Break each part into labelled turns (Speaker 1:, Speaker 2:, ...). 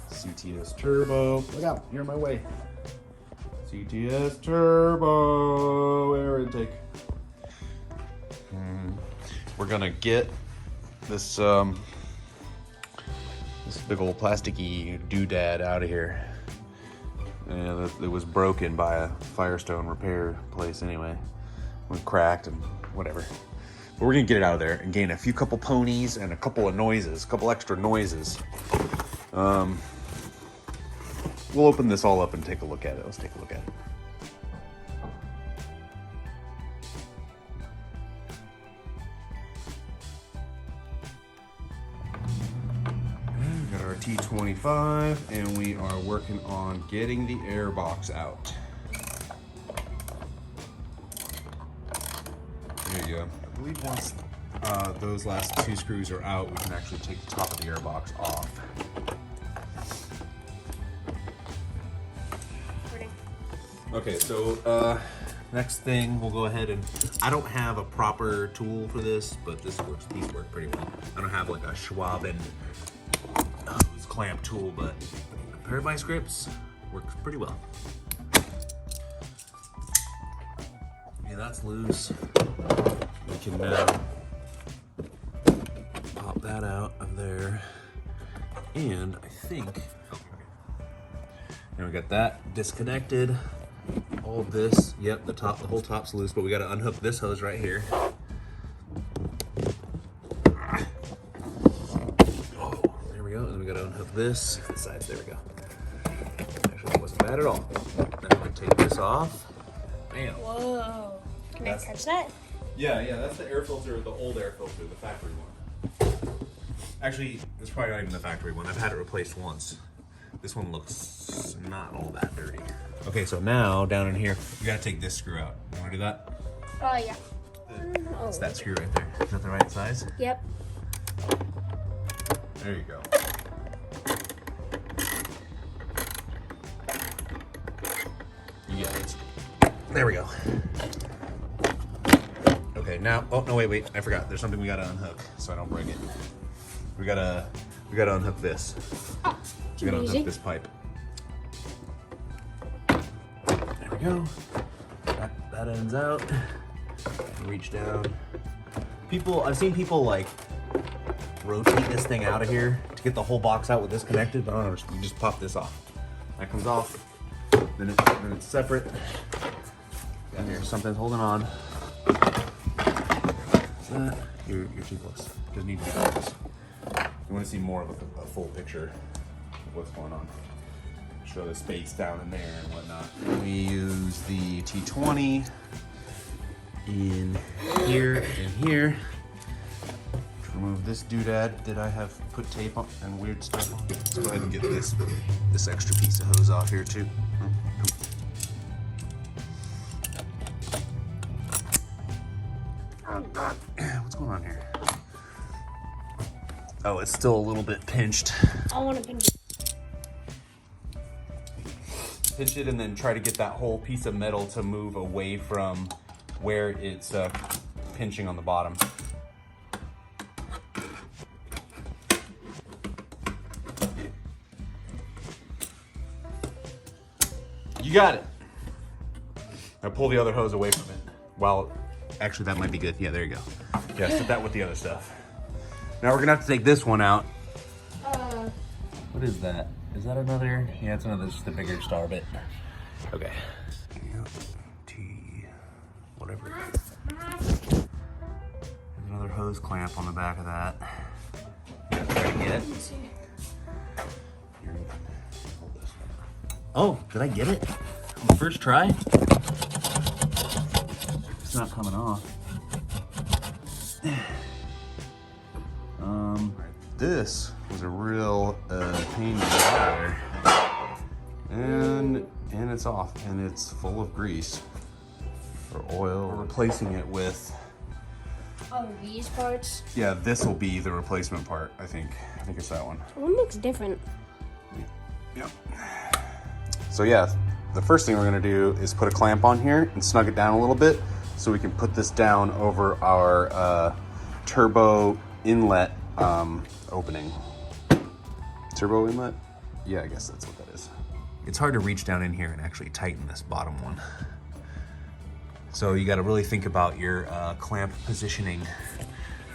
Speaker 1: CTS Turbo. Look out, you're in my way. CTS Turbo air intake. We're gonna get this this big old plasticky doodad out of here. Yeah, it was broken by a Firestone repair place anyway. It was cracked and whatever. But we're gonna get it out of there and gain a couple ponies and a couple of noises, a couple extra noises. We'll open this all up and take a look at it. Let's take a look at it. Got our T25 and we are working on getting the air box out. There you go. I believe once those last two screws are out, we can actually take the top of the air box off. Okay, so next thing, we'll go ahead and, I don't have a proper tool for this, but these work pretty well. I don't have like a Schwaben hose clamp tool, but a pair of vice grips works pretty well. Okay, that's loose. We can now pop that out of there. And I think, oh, okay. And we got that disconnected. All of this, yep, the whole top's loose, but we gotta unhook this hose right here. Oh, there we go, and we gotta unhook this. The sides, there we go. Actually, it wasn't bad at all. Then we're gonna take this off. Bam.
Speaker 2: Whoa. Can I touch that?
Speaker 1: Yeah, that's the air filter, the old air filter, the factory one. Actually, it's probably not even the factory one. I've had it replaced once. This one looks not all that dirty. Okay, so now down in here, we gotta take this screw out. You wanna do that?
Speaker 2: Oh, yeah.
Speaker 1: It's that screw right there. Is that the right size?
Speaker 2: Yep.
Speaker 1: There you go. You get it. There we go. Okay, now, oh, no, wait, I forgot. There's something we gotta unhook so I don't break it. We gotta unhook this. We gotta unhook this pipe. There we go. That ends out. Reach down. I've seen people like rotate this thing out of here to get the whole box out with this connected, but I don't understand. You just pop this off. That comes off. Then it's separate. Down here, something's holding on. Is that? You're too close. Doesn't need to be close. You want to see more of a full picture of what's going on. Show the space down in there and whatnot. We use the T20 in here and here to remove this doodad that I have put tape on and weird stuff on. Let's go ahead and get this extra piece of hose off here too. What's going on here? Oh, it's still a little bit pinched.
Speaker 2: I want to pinch it.
Speaker 1: Pinch it and then try to get that whole piece of metal to move away from where it's pinching on the bottom. You got it. Now pull the other hose away from it. Well, actually that might be good. Yeah, there you go. Yeah, sit that with the other stuff. Now we're gonna have to take this one out. What is that? Is that another? Yeah, it's another, just a bigger star bit. Okay. T, whatever. There's another hose clamp on the back of that. Try to get it. Oh, did I get it? On the first try? It's not coming off. This was a real pain in the water. And it's off, and it's full of grease or oil. We're replacing it with.
Speaker 2: Oh, these parts?
Speaker 1: Yeah, this will be the replacement part, I think. I think it's that one.
Speaker 2: One looks different.
Speaker 1: Yep. So yeah, the first thing we're gonna do is put a clamp on here and snug it down a little bit so we can put this down over our turbo inlet opening. Turbo inlet? Yeah, I guess that's what that is. It's hard to reach down in here and actually tighten this bottom one. So you got to really think about your clamp positioning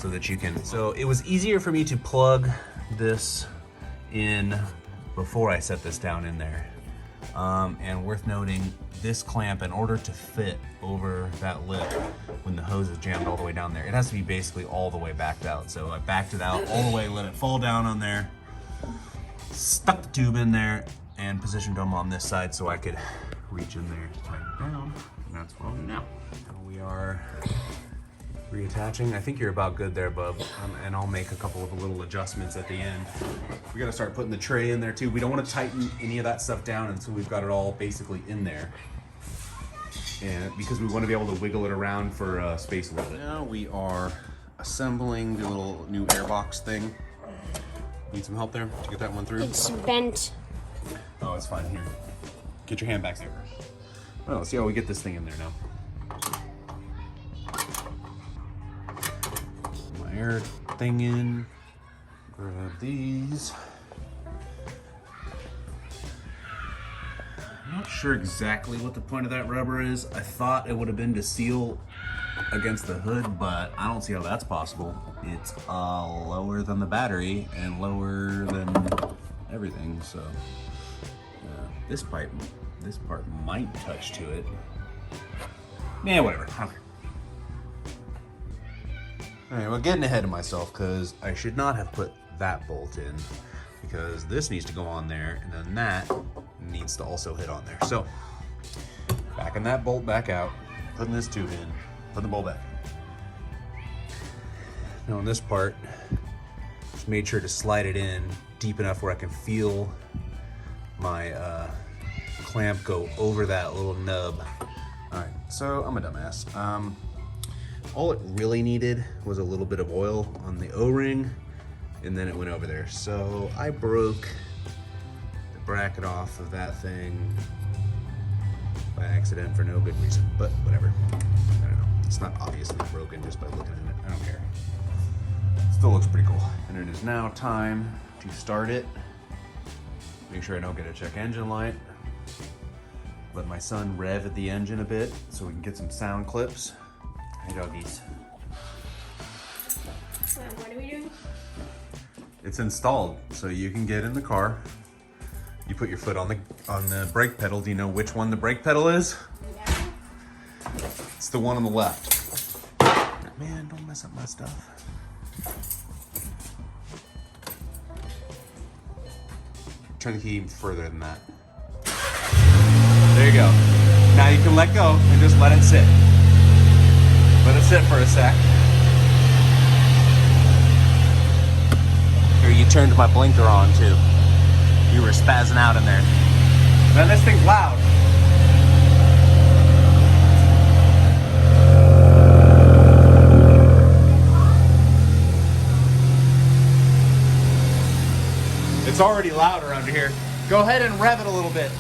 Speaker 1: so that you can. So it was easier for me to plug this in before I set this down in there. And worth noting, this clamp, in order to fit over that lip when the hose is jammed all the way down there, it has to be basically all the way backed out. So I backed it out all the way, let it fall down on there, stuck the tube in there, and positioned them on this side so I could reach in there to tighten it down. And that's what I'll do now. We are reattaching. I think you're about good there, bub. And I'll make a couple of little adjustments at the end. We gotta start putting the tray in there too. We don't wanna tighten any of that stuff down until we've got it all basically in there. And because we wanna be able to wiggle it around for space a little bit. Now we are assembling the little new airbox thing. Need some help there to get that one through?
Speaker 2: It's bent.
Speaker 1: Oh, it's fine. Here. Get your hand back there. Well, let's see how we get this thing in there now. My air thing in. Grab these. I'm not sure exactly what the point of that rubber is. I thought it would have been to seal against the hood, but I don't see how that's possible. It's lower than the battery and lower than everything, so this part might touch to it. Yeah, whatever. Okay. All right, well, getting ahead of myself because I should not have put that bolt in because this needs to go on there and then that needs to also hit on there. So backing that bolt back out, putting this tube in, putting the bolt back. Now on this part, just made sure to slide it in deep enough where I can feel my clamp go over that little nub. All right, so I'm a dumbass. All it really needed was a little bit of oil on the O-ring, and then it went over there. So I broke the bracket off of that thing by accident for no good reason, but whatever. I don't know. It's not obviously broken just by looking at it. I don't care. Still looks pretty cool. And it is now time to start it. Make sure I don't get a check engine light. Let my son rev at the engine a bit so we can get some sound clips. Hey doggies.
Speaker 2: What are we doing?
Speaker 1: It's installed, so you can get in the car. You put your foot on the brake pedal. Do you know which one the brake pedal is?
Speaker 2: Yeah.
Speaker 1: It's the one on the left. Man, don't mess up my stuff. Trying to keep further than that. There you go. Now you can let go and just let it sit. Let it sit for a sec. Here, you turned my blinker on too. You were spazzing out in there. Man, this thing's loud. It's already loud around here. Go ahead and rev it a little bit.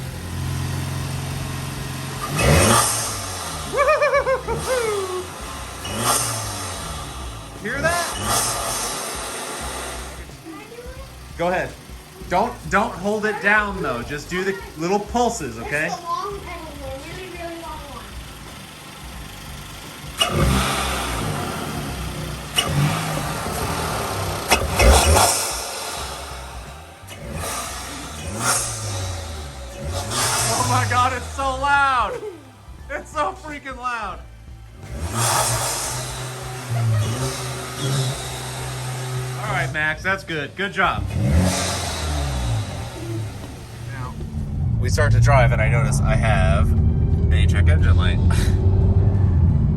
Speaker 1: Hear that? Go ahead. Don't hold it down though. Just do the little pulses, okay?
Speaker 2: It's a long pedal, a really, really long one.
Speaker 1: Oh my God, it's so loud. It's so freaking loud. All right, Max, that's good. Good job. Now, we start to drive and I notice I have a check engine light.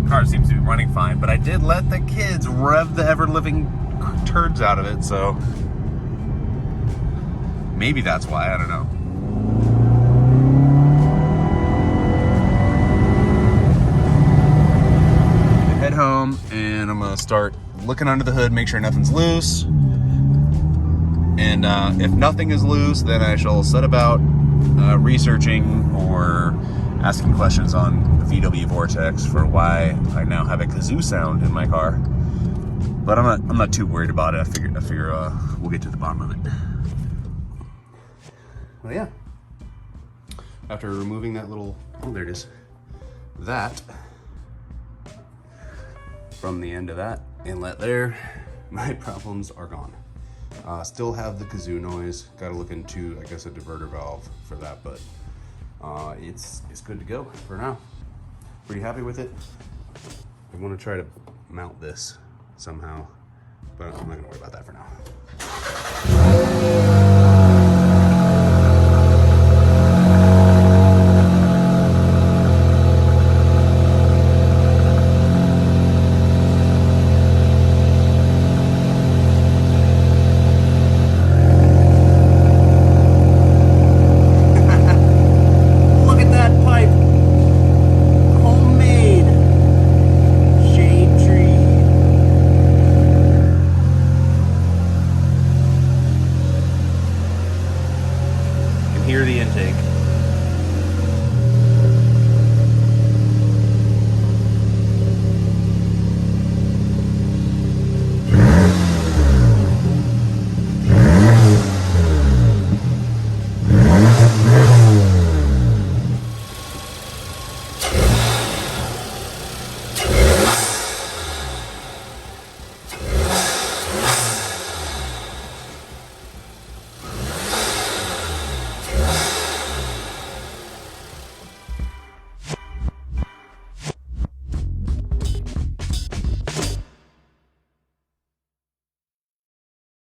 Speaker 1: Car seems to be running fine, but I did let the kids rev the ever-living turds out of it, so maybe that's why, I don't know. Head home and I'm gonna start looking under the hood, make sure nothing's loose. And if nothing is loose, then I shall set about researching or asking questions on the VW Vortex for why I now have a kazoo sound in my car. But I'm not too worried about it. I figure we'll get to the bottom of it. Well, yeah. After removing that little, oh, there it is. That from the end of that inlet there, my problems are gone. Still have the kazoo noise. Got to look into, I guess, a diverter valve for that, but it's good to go for now. Pretty happy with it. I want to try to mount this somehow, but I'm not gonna worry about that for now. Hear the intake.